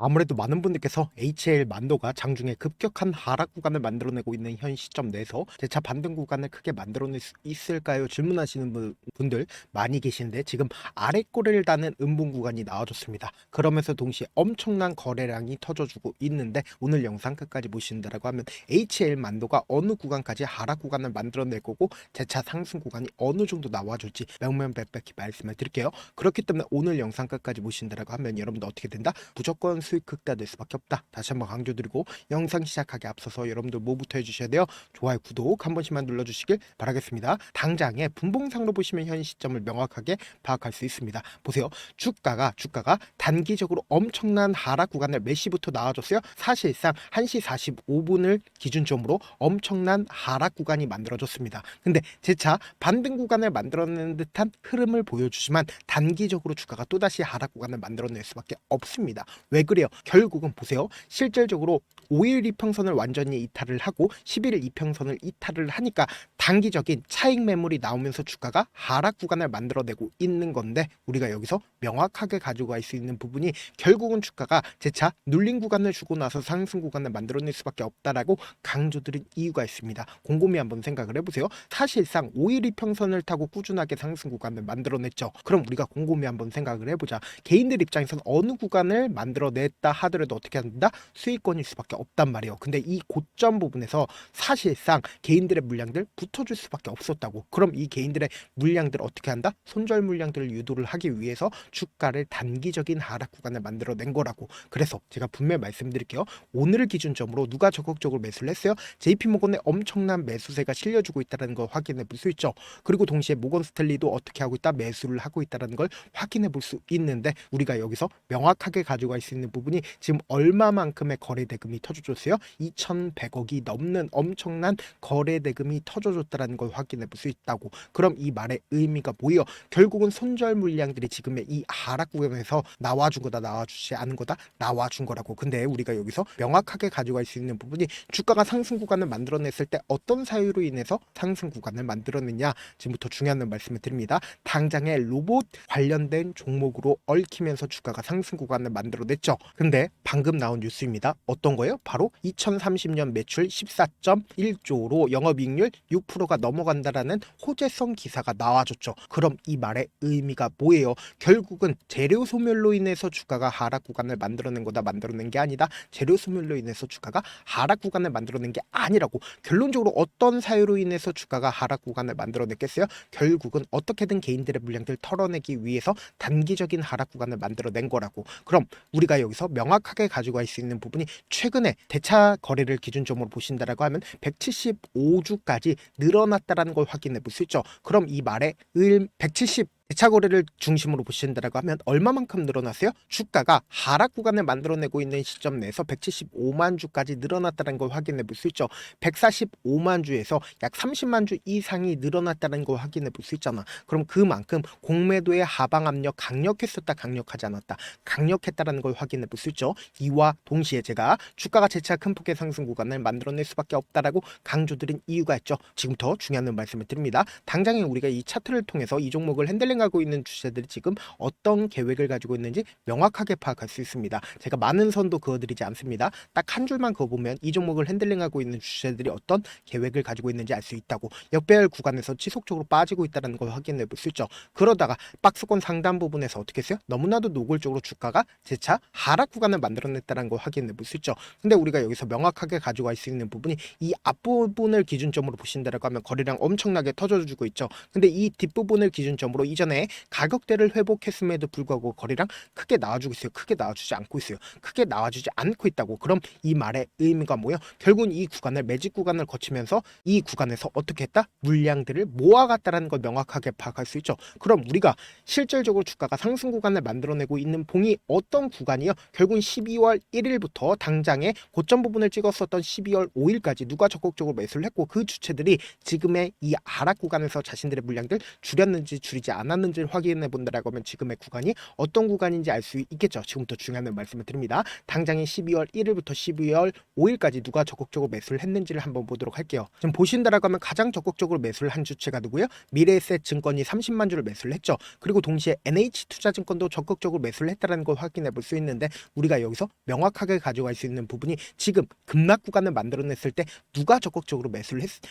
아무래도 많은 분들께서 HL 만도가 장중에 급격한 하락 구간을 만들어내고 있는 현 시점 내에서 재차 반등 구간을 크게 만들어낼 수 있을까요? 질문하시는 분들 많이 계시는데 지금 아래 꼬리를 다는 음봉 구간이 나와줬습니다. 그러면서 동시에 엄청난 거래량이 터져주고 있는데 오늘 영상 끝까지 보신다라고 하면 HL 만도가 어느 구간까지 하락 구간을 만들어낼 거고 재차 상승 구간이 어느 정도 나와줄지 명명백백히 말씀을 드릴게요. 그렇기 때문에 오늘 영상 끝까지 보신다라고 하면 여러분들 어떻게 된다? 무조건 수익 극대화될 수밖에 없다. 다시 한번 강조드리고 영상 시작하기 앞서서 여러분들 뭐부터 해주셔야 돼요? 좋아요, 구독 한 번씩만 눌러주시길 바라겠습니다. 당장에 분봉상으로 보시면 현 시점을 명확하게 파악할 수 있습니다. 보세요. 주가가 단기적으로 엄청난 하락 구간을 몇 시부터 나와줬어요? 사실상 1시 45분을 기준점으로 엄청난 하락 구간이 만들어졌습니다. 근데 재차 반등 구간을 만들어내는 듯한 흐름을 보여주지만 단기적으로 주가가 또다시 하락 구간을 만들어낼 수밖에 없습니다. 왜 그래요? 결국은 보세요. 실질적으로 5일 이평선을 완전히 이탈을 하고 11일 이평선을 이탈을 하니까 단기적인 차익 매물이 나오면서 주가가 하락 구간을 만들어내고 있는 건데 우리가 여기서 명확하게 가져갈 수 있는 부분이 결국은 주가가 재차 눌린 구간을 주고 나서 상승 구간을 만들어낼 수밖에 없다라고 강조드린 이유가 있습니다. 곰곰이 한번 생각을 해보세요. 사실상 5일 이평선을 타고 꾸준하게 상승 구간을 만들어냈죠. 그럼 우리가 곰곰이 한번 생각을 해보자. 개인들 입장에서는 어느 구간을 만들어냈다 하더라도 어떻게 한다? 수익권일 수밖에 없단 말이에요. 근데 이 고점 부분에서 사실상 개인들의 물량들 붙어줄 수밖에 없었다고. 그럼 이 개인들의 물량들을 어떻게 한다? 손절 물량들을 유도를 하기 위해서 주가를 단기적인 하락 구간을 만들어낸 거라고. 그래서 제가 분명히 말씀드릴게요. 오늘을 기준점으로 누가 적극적으로 매수를 했어요? JP모건의 엄청난 매수세가 실려주고 있다는 걸 확인해 볼 수 있죠. 그리고 동시에 모건스탠리도 어떻게 하고 있다? 매수를 하고 있다는 걸 확인해 볼 수 있는데 우리가 여기서 명확하게 가져갈 수 있는 부분이 지금 얼마만큼의 거래 대금이 터져줬어요? 2,100억이 넘는 엄청난 거래 대금이 터져줬다는 걸 확인해 볼 수 있다고. 그럼 이 말의 의미가 뭐예요? 결국은 손절 물량들이 지금의 이 하락 구간에서 나와준 거다, 나와주지 않은 거다, 나와준 거라고. 근데 우리가 여기서 명확하게 가져갈 수 있는 부분이 주가가 상승 구간을 만들어냈을 때 어떤 사유로 인해서 상승 구간을 만들어냈냐, 지금부터 중요한 말씀을 드립니다. 당장의 로봇 관련된 종목으로 얽히면서 주가가 상승 구간을 만들어냈죠. 근데 방금 나온 뉴스입니다. 어떤 거예요? 바로 2030년 매출 14.1조로 영업이익률 6%가 넘어간다라는 호재성 기사가 나와줬죠. 그럼 이 말의 의미가 뭐예요? 결국은 재료 소멸로 인해서 주가가 하락 구간을 만들어낸 거다, 만들어낸 게 아니다. 재료 소멸로 인해서 주가가 하락 구간을 만들어낸 게 아니라고. 결론적으로 어떤 사유로 인해서 주가가 하락 구간을 만들어냈겠어요? 결국은 어떻게든 개인들의 물량들 털어내기 위해서 단기적인 하락 구간을 만들어낸 거라고. 그럼 우리가 여기서 명확하게 가져갈 수 있는 부분이 최근에 대차 거래를 기준점으로 보신다라고 하면 175주까지 늘어났다라는 걸 확인해 볼 수 있죠. 그럼 이 말의 170 대차 거래를 중심으로 보신다라고 하면 얼마만큼 늘어났어요? 주가가 하락 구간을 만들어내고 있는 시점 내에서 175만 주까지 늘어났다는 걸 확인해 볼 수 있죠. 145만 주에서 약 30만 주 이상이 늘어났다는 걸 확인해 볼 수 있잖아. 그럼 그만큼 공매도의 하방 압력 강력했었다, 강력하지 않았다, 강력했다라는 걸 확인해 볼 수 있죠. 이와 동시에 제가 주가가 재차 큰 폭의 상승 구간을 만들어낼 수밖에 없다라고 강조드린 이유가 있죠. 지금부터 중요한 말씀을 드립니다. 당장에 우리가 이 차트를 통해서 이 종목을 핸들링하고 있는 주체들이 지금 어떤 계획을 가지고 있는지 명확하게 파악할 수 있습니다. 제가 많은 선도 그어드리지 않습니다. 딱 한 줄만 그어보면 이 종목을 핸들링하고 있는 주체들이 어떤 계획을 가지고 있는지 알 수 있다고. 역배열 구간에서 지속적으로 빠지고 있다는 걸 확인해 볼 수 있죠. 그러다가 박스권 상단 부분에서 어떻게 했어요? 너무나도 노골적으로 주가가 재차 하락 구간을 만들어냈다는 걸 확인해 볼 수 있죠. 근데 우리가 여기서 명확하게 가져갈 수 있는 부분이 이 앞부분을 기준점으로 보신다라고 하면 거래량 엄청나게 터져주고 있죠. 근데 이 뒷부분을 기준점으로 이전에 가격대를 회복했음에도 불구하고 거래량 크게 나와주고 있어요. 크게 나와주지 않고 있어요. 크게 나와주지 않고 있다고. 그럼 이 말의 의미가 뭐예요? 결국은 이 구간을 매직 구간을 거치면서 이 구간에서 어떻게 했다? 물량들을 모아갔다라는 걸 명확하게 파악할 수 있죠. 그럼 우리가 실질적으로 주가가 상승 구간을 만들어내고 있는 봉이 어떤 구간이요? 결국은 12월 1일부터 당장에 고점 부분을 찍었었던 12월 5일까지 누가 적극적으로 매수를 했고 그 주체들이 지금의 이 하락 구간에서 자신들의 물량들 줄였는지 줄이지 않았는지 않았는지를 확인해 본다라고 하면 지금의 구간이 어떤 구간인지 알 수 있겠죠. 지금부터 중요한 말씀을 드립니다. 당장에 12월 1일부터 12월 5일까지 누가 적극적으로 매수를 했는지를 한번 보도록 할게요. 지금 보신다라고 하면 가장 적극적으로 매수를 한 주체가 누구예요? 미래에셋증권이 30만 주를 매수를 했죠. 그리고 동시에 NH투자증권도 적극적으로 매수를 했다는 걸 확인해 볼 수 있는데, 우리가 여기서 명확하게 가져갈 수 있는 부분이 지금 급락 구간을 만들어냈을 때 누가 적극적으로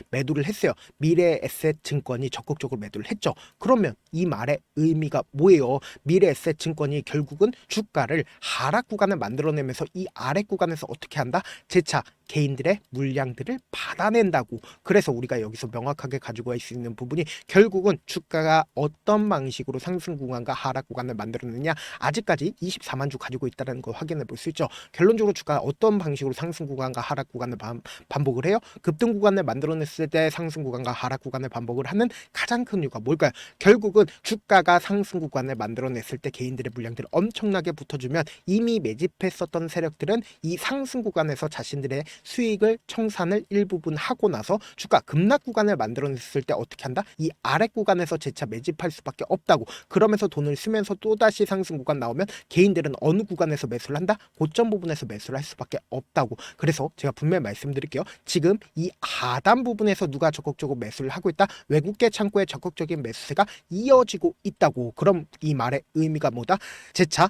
매도를 했어요. 미래에셋증권이 적극적으로 매도를 했죠. 그러면 이 말의 의미가 뭐예요? 미래에셋증권이 결국은 주가를 하락 구간을 만들어내면서 이 아래 구간에서 어떻게 한다? 재차 개인들의 물량들을 받아낸다고. 그래서 우리가 여기서 명확하게 가지고 갈 수 있는 부분이 결국은 주가가 어떤 방식으로 상승 구간과 하락 구간을 만들어내냐, 아직까지 24만 주 가지고 있다는 걸 확인해 볼 수 있죠. 결론적으로 주가가 어떤 방식으로 상승 구간과 하락 구간을 반복을 해요? 급등 구간을 만들어냈을 때 상승 구간과 하락 구간을 반복을 하는 가장 큰 이유가 뭘까요? 결국은 주가가 상승 구간을 만들어냈을 때 개인들의 물량들을 엄청나게 붙어주면 이미 매집했었던 세력들은 이 상승 구간에서 자신들의 수익을 청산을 일부분 하고 나서 주가 급락 구간을 만들어냈을 때 어떻게 한다? 이 아래 구간에서 재차 매집할 수밖에 없다고. 그러면서 돈을 쓰면서 또다시 상승 구간 나오면 개인들은 어느 구간에서 매수를 한다? 고점 부분에서 매수를 할 수밖에 없다고. 그래서 제가 분명히 말씀드릴게요. 지금 이 하단 부분에서 누가 적극적으로 매수를 하고 있다? 외국계 창고의 적극적인 매수세가 이어지고 있다고. 그럼 이 말의 의미가 뭐다? 재차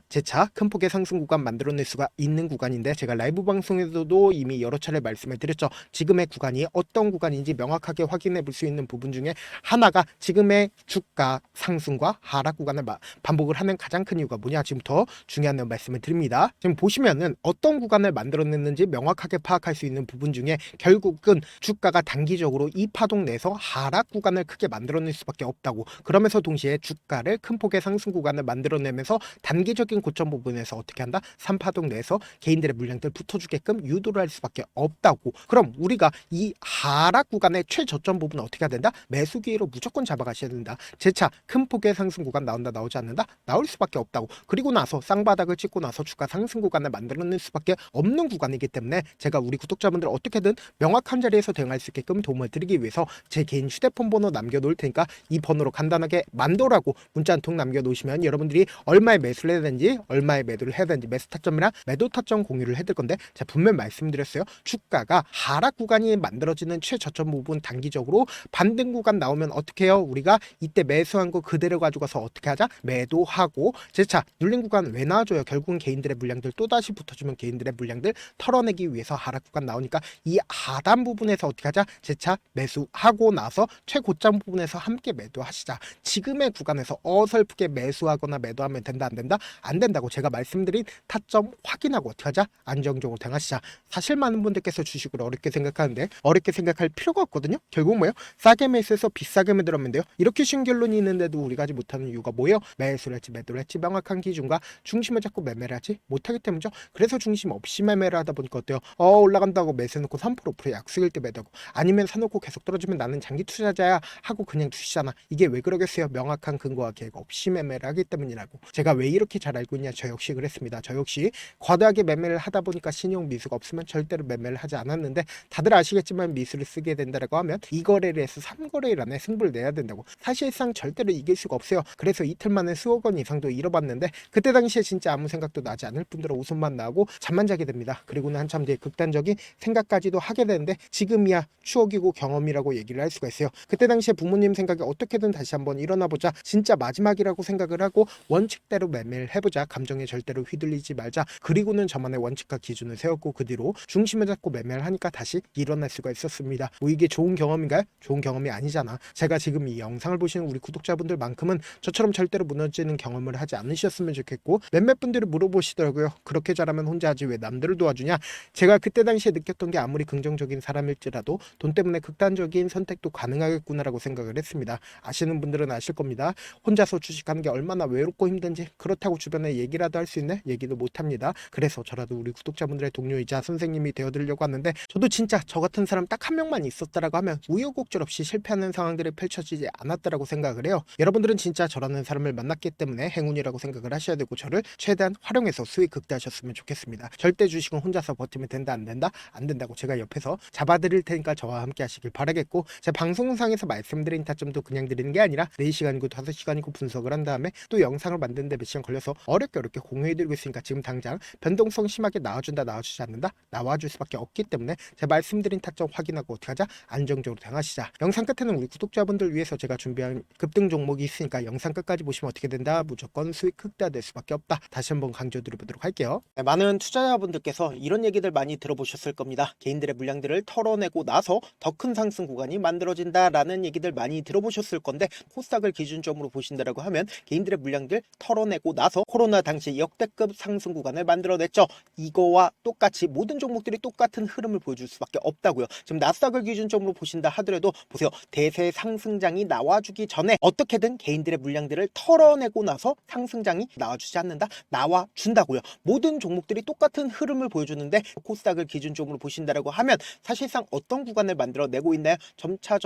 큰 폭의 상승 구간 만들어낼 수가 있는 구간인데, 제가 라이브 방송에서도 이미 여러 차례 말씀을 드렸죠. 지금의 구간이 어떤 구간인지 명확하게 확인해 볼 수 있는 부분 중에 하나가 지금의 주가 상승과 하락 구간을 반복을 하는 가장 큰 이유가 뭐냐, 지금부터 중요한 말씀을 드립니다. 지금 보시면은 어떤 구간을 만들어냈는지 명확하게 파악할 수 있는 부분 중에 결국은 주가가 단기적으로 이 파동 내에서 하락 구간을 크게 만들어낼 수밖에 없다고. 그러면서 동시에 주가를 큰 폭의 상승 구간을 만들어내면서 단기적인 고점 부분에서 어떻게 한다? 3파동 내에서 개인들의 물량들 붙어주게끔 유도를 할 수밖에 없다고. 그럼 우리가 이 하락 구간의 최저점 부분은 어떻게 해야 된다? 매수 기회로 무조건 잡아가셔야 된다. 재차 큰 폭의 상승 구간 나온다, 나오지 않는다? 나올 수밖에 없다고. 그리고 나서 쌍바닥을 찍고 나서 주가 상승 구간을 만들어낼 수밖에 없는 구간이기 때문에 제가 우리 구독자분들 어떻게든 명확한 자리에서 대응할 수 있게끔 도움을 드리기 위해서 제 개인 휴대폰 번호 남겨놓을 테니까 이 번호로 간단하게 만도라고 문자 한 통 남겨놓으시면 여러분들이 얼마에 매수를 해야 되는지, 얼마에 매도를 해야 되는지, 매수 타점이랑 매도 타점 공유를 해드릴 건데, 제가 분명히 말씀드렸어요. 주가가 하락 구간이 만들어지는 최저점 부분 단기적으로 반등 구간 나오면 어떻게 해요? 우리가 이때 매수한 거 그대로 가져가서 어떻게 하자? 매도하고. 재차 눌린 구간 왜 나와줘요? 결국은 개인들의 물량들 또다시 붙어주면 개인들의 물량들 털어내기 위해서 하락 구간 나오니까 이 하단 부분에서 어떻게 하자? 재차 매수하고 나서 최고점 부분에서 함께 매도하시자. 지금의 구간에서 어설프게 매수하거나 매도하면 된다, 안 된다? 안 된다고. 제가 말씀드린 타점 확인하고 어떻게 하자? 안정적으로 대응하시자. 사실 많은 분들께서 주식을 어렵게 생각하는데 어렵게 생각할 필요가 없거든요. 결국 뭐예요? 싸게 매수해서 비싸게 매도하면 돼요. 이렇게 쉬운 결론이 있는데도 우리가 하지 못하는 이유가 뭐예요? 매수를 할지 매도를 할지 명확한 기준과 중심을 잡고 매매를 하지 못하기 때문이죠. 그래서 중심 없이 매매를 하다 보니까 어때요? 올라간다고 매수해놓고 3% 약속일 때 매도하고, 아니면 사놓고 계속 떨어지면 나는 장기 투자자야 하고 그냥 두시잖아. 이게 왜 그러겠어요? 명확한 근거와 계획 없이 매매를 하기 때문이라고. 제가 왜 이렇게 잘 알고 있냐? 저 역시 그랬습니다. 저 역시 과도하게 매매를 하다 보니까 신용 미수가 없으면 절대로 매매를 하지 않았는데, 다들 아시겠지만 미수를 쓰게 된다라고 하면 2거래를 해서 3거래일 안에 승부를 내야 된다고. 사실상 절대로 이길 수가 없어요. 그래서 이틀 만에 수억 원 이상도 잃어봤는데, 그때 당시에 진짜 아무 생각도 나지 않을 뿐더러 웃음만 나고 잠만 자게 됩니다. 그리고는 한참 뒤에 극단적인 생각까지도 하게 되는데, 지금이야 추억이고 경험이라고 얘기를 할 수가 있어요. 그때 당시에 부모님 생각에 어떻게든 다시 한번 일어나보자, 진짜 마지막이라고 생각을 하고 원칙대로 매매를 해보자, 감정에 절대로 휘둘리지 말자, 그리고는 저만의 원칙과 기준을 세웠고 그 뒤로 중심을 잡고 매매를 하니까 다시 일어날 수가 있었습니다. 뭐 이게 좋은 경험인가요? 좋은 경험이 아니잖아. 제가 지금 이 영상을 보시는 우리 구독자분들만큼은 저처럼 절대로 무너지는 경험을 하지 않으셨으면 좋겠고, 몇몇 분들이 물어보시더라고요. 그렇게 잘하면 혼자 하지 왜 남들을 도와주냐? 제가 그때 당시에 느꼈던 게 아무리 긍정적인 사람일지라도 돈 때문에 극단적인 선택도 가능하겠구나라고 생각을 했습니다. 아시는 분들은 아실 겁니다. 혼자서 주식하는 게 얼마나 외롭고 힘든지. 그렇다고 주변에 얘기라도 할 수 있네? 얘기도 못합니다. 그래서 저라도 우리 구독자분들의 동료이자 선생님이 되어 알려드리려고 하는데, 저도 진짜 저 같은 사람 딱 한 명만 있었다라고 하면 우여곡절 없이 실패하는 상황들이 펼쳐지지 않았다라고 생각을 해요. 여러분들은 진짜 저라는 사람을 만났기 때문에 행운이라고 생각을 하셔야 되고, 저를 최대한 활용해서 수익 극대화하셨으면 좋겠습니다. 절대 주식은 혼자서 버티면 된다 안 된다? 안 된다고 제가 옆에서 잡아드릴 테니까 저와 함께 하시길 바라겠고, 제 방송상에서 말씀드린 타점도 그냥 드리는 게 아니라 4시간이고 5시간이고 분석을 한 다음에 또 영상을 만드는데 몇 시간 걸려서 어렵게 공유해드리고 있으니까, 지금 당장 변동성 심하게 나와준다 나와주지 않는다? 나와줄 수밖에 없기 때문에 제 말씀드린 타점 확인하고 어떻게 하자? 안정적으로 대응하시자. 영상 끝에는 우리 구독자분들 위해서 제가 준비한 급등 종목이 있으니까 영상 끝까지 보시면 어떻게 된다? 무조건 수익 극대화될 수밖에 없다. 다시 한번 강조드려보도록 할게요. 네, 많은 투자자분들께서 이런 얘기들 많이 들어보셨을 겁니다. 개인들의 물량들을 털어내고 나서 더 큰 상승 구간이 만들어진다라는 얘기들 많이 들어보셨을 건데, 코스닥을 기준점으로 보신다라고 하면 개인들의 물량들 털어내고 나서 코로나 당시 역대급 상승 구간을 만들어냈죠. 이거와 똑같이 모든 종목들이 똑같은 흐름을 보여줄 수밖에 없다고요. 지금 나스닥을 기준점으로 보신다 하더라도 보세요. 대세 상승장이 나와주기 전에 어떻게든 개인들의 물량들을 털어내고 나서 상승장이 나와주지 않는다? 나와준다고요. 모든 종목들이 똑같은 흐름을 보여주는데, 코스닥을 기준점으로 보신다라고 하면 사실상 어떤 구간을 만들어내고 있나요? 점차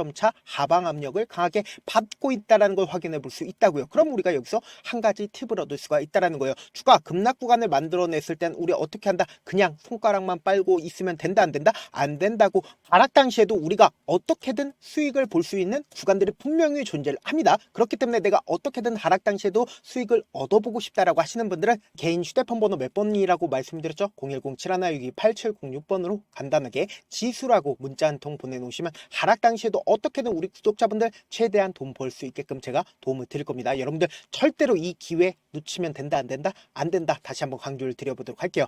하방 압력을 강하게 받고 있다는 걸 확인해 볼 수 있다고요. 그럼 우리가 여기서 한 가지 팁을 얻을 수가 있다는 거예요. 주가 급락 구간을 만들어냈을 땐 우리 어떻게 한다? 그냥 손가락만 빨고 있으면 된다 안 된다? 안 된다고. 하락 당시에도 우리가 어떻게든 수익을 볼 수 있는 구간들이 분명히 존재를 합니다. 그렇기 때문에 내가 어떻게든 하락 당시에도 수익을 얻어보고 싶다라고 하시는 분들은 개인 휴대폰 번호 몇 번이라고 말씀드렸죠? 010-7162-8706번으로 간단하게 지수라고 문자 한 통 보내놓으시면 하락 당시에도 어떻게든 우리 구독자분들 최대한 돈 벌 수 있게끔 제가 도움을 드릴 겁니다. 여러분들 절대로 이 기회 놓치면 된다 안 된다? 안 된다. 다시 한번 강조를 드려보도록 할게요.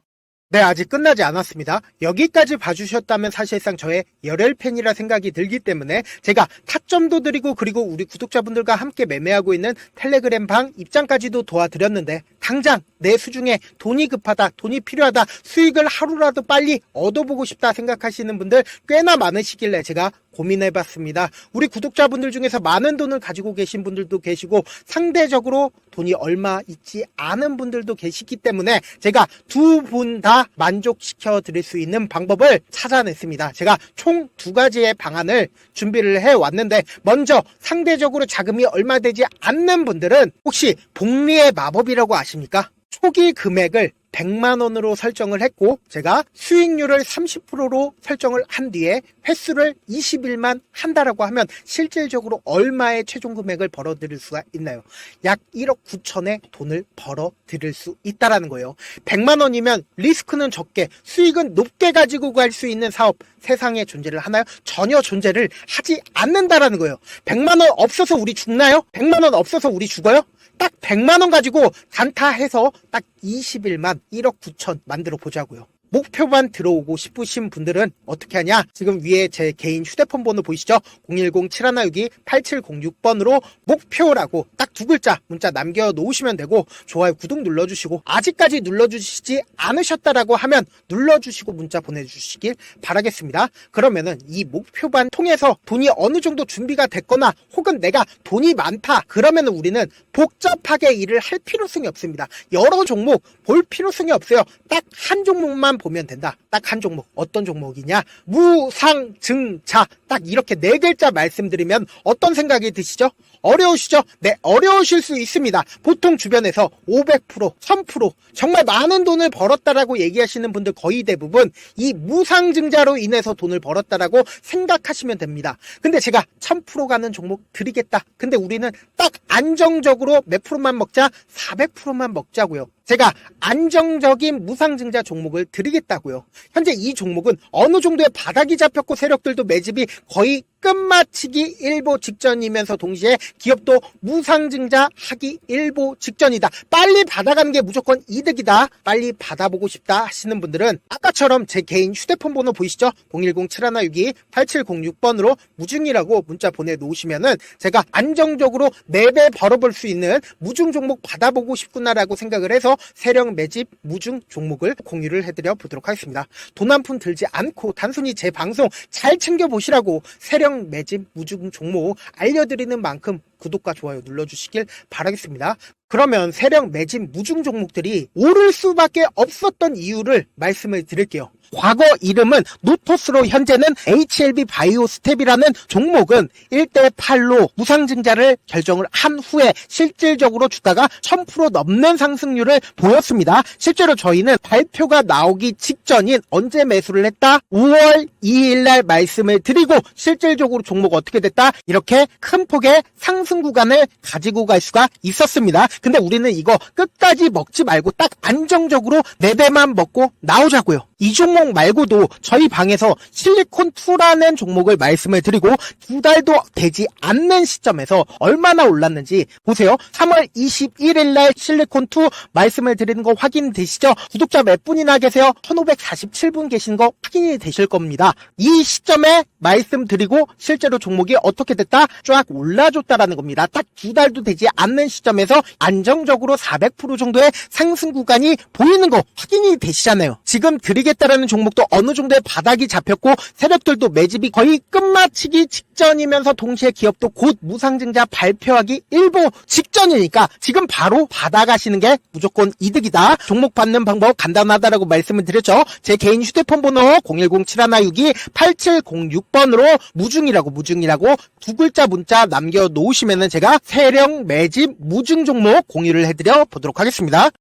네, 아직 끝나지 않았습니다. 여기까지 봐주셨다면 사실상 저의 열혈 팬이라 생각이 들기 때문에 제가 타점도 드리고, 그리고 우리 구독자분들과 함께 매매하고 있는 텔레그램 방 입장까지도 도와드렸는데, 당장 내 수중에 돈이 급하다, 돈이 필요하다, 수익을 하루라도 빨리 얻어보고 싶다 생각하시는 분들 꽤나 많으시길래 제가 고민해봤습니다. 우리 구독자분들 중에서 많은 돈을 가지고 계신 분들도 계시고, 상대적으로 돈이 얼마 있지 않은 분들도 계시기 때문에 제가 두 분 다 만족시켜 드릴 수 있는 방법을 찾아냈습니다. 제가 총 2가지의 방안을 준비를 해왔는데, 먼저 상대적으로 자금이 얼마 되지 않는 분들은 혹시 복리의 마법이라고 아십니까? 초기 금액을 100만원으로 설정을 했고, 제가 수익률을 30%로 설정을 한 뒤에 횟수를 20일만 한다라고 하면 실질적으로 얼마의 최종 금액을 벌어들일 수가 있나요? 약 1억 9천의 돈을 벌어들일 수 있다라는 거예요. 100만원이면 리스크는 적게 수익은 높게 가지고 갈 수 있는 사업, 세상에 존재를 하나요? 전혀 존재를 하지 않는다라는 거예요. 100만원 없어서 우리 죽나요? 100만원 없어서 우리 죽어요? 딱 100만원 가지고 단타해서 딱 20일만 1억 9천 만들어 보자고요. 목표만 들어오고 싶으신 분들은 어떻게 하냐? 지금 위에 제 개인 휴대폰 번호 보이시죠? 010-7162-8706번으로 목표라고 딱 2글자 문자 남겨놓으시면 되고, 좋아요, 구독 눌러주시고, 아직까지 눌러주시지 않으셨다라고 하면 눌러주시고 문자 보내주시길 바라겠습니다. 그러면은 이 목표반 통해서 돈이 어느 정도 준비가 됐거나, 혹은 내가 돈이 많다 그러면은 우리는 복잡하게 일을 할 필요성이 없습니다. 여러 종목 볼 필요성이 없어요. 딱 한 종목만 보면 된다. 딱 한 종목. 어떤 종목이냐? 무상증자. 딱 이렇게 4글자 말씀드리면 어떤 생각이 드시죠? 어려우시죠? 네, 어려우실 수 있습니다. 보통 주변에서 500%, 1000% 정말 많은 돈을 벌었다라고 얘기하시는 분들 거의 대부분 이 무상증자로 인해서 돈을 벌었다라고 생각하시면 됩니다. 근데 제가 1000% 가는 종목 드리겠다. 근데 우리는 딱 안정적으로 몇 프로만 먹자? 400%만 먹자고요. 제가 안정적인 무상증자 종목을 드리겠다고요. 현재 이 종목은 어느 정도의 바닥이 잡혔고, 세력들도 매집이 거의 끝마치기 일보 직전이면서 동시에 기업도 무상증자 하기 일보 직전이다. 빨리 받아가는 게 무조건 이득이다. 빨리 받아보고 싶다 하시는 분들은 아까처럼 제 개인 휴대폰 번호 보이시죠? 010-7162-8706번으로 무중이라고 문자 보내놓으시면은 제가 안정적으로 4배 벌어볼 수 있는 무중 종목 받아보고 싶구나라고 생각을 해서 세력 매집 무중 종목을 공유를 해드려 보도록 하겠습니다. 돈 한 푼 들지 않고 단순히 제 방송 잘 챙겨보시라고 세력 매집 무중 종목 알려드리는 만큼 구독과 좋아요 눌러주시길 바라겠습니다. 그러면 세력 매집 무중 종목들이 오를 수밖에 없었던 이유를 말씀을 드릴게요. 과거 이름은 노토스로 현재는 HLB 바이오스텝이라는 종목은 1대8로 무상증자를 결정을 한 후에 실질적으로 주가가 1000% 넘는 상승률을 보였습니다. 실제로 저희는 발표가 나오기 직전인 언제 매수를 했다? 5월 2일 날 말씀을 드리고 실질적으로 종목 어떻게 됐다? 이렇게 큰 폭의 상승 구간을 가지고 갈 수가 있었습니다. 근데 우리는 이거 끝까지 먹지 말고 딱 안정적으로 4배만 먹고 나오자고요. 이 종목 말고도 저희 방에서 실리콘2라는 종목을 말씀을 드리고 2달도 되지 않는 시점에서 얼마나 올랐는지 보세요. 3월 21일 날 실리콘2 말씀을 드리는 거 확인되시죠? 구독자 몇 분이나 계세요? 1547분 계신 거 확인이 되실 겁니다. 이 시점에 말씀드리고 실제로 종목이 어떻게 됐다? 쫙 올라줬다라는 겁니다. 딱 2달도 되지 않는 시점에서 안정적으로 400% 정도의 상승 구간이 보이는 거 확인이 되시잖아요. 지금 드리겠다라는 종목도 어느 정도의 바닥이 잡혔고 세력들도 매집이 거의 끝마치기 직전이면서 동시에 기업도 곧 무상증자 발표하기 일보 직전이니까 지금 바로 받아가시는 게 무조건 이득이다. 종목 받는 방법 간단하다라고 말씀을 드렸죠. 제 개인 휴대폰 번호 010-7162-8706번으로 무중이라고 두 글자 문자 남겨놓으시면은 제가 세력 매집 무중 종목 공유를 해드려 보도록 하겠습니다.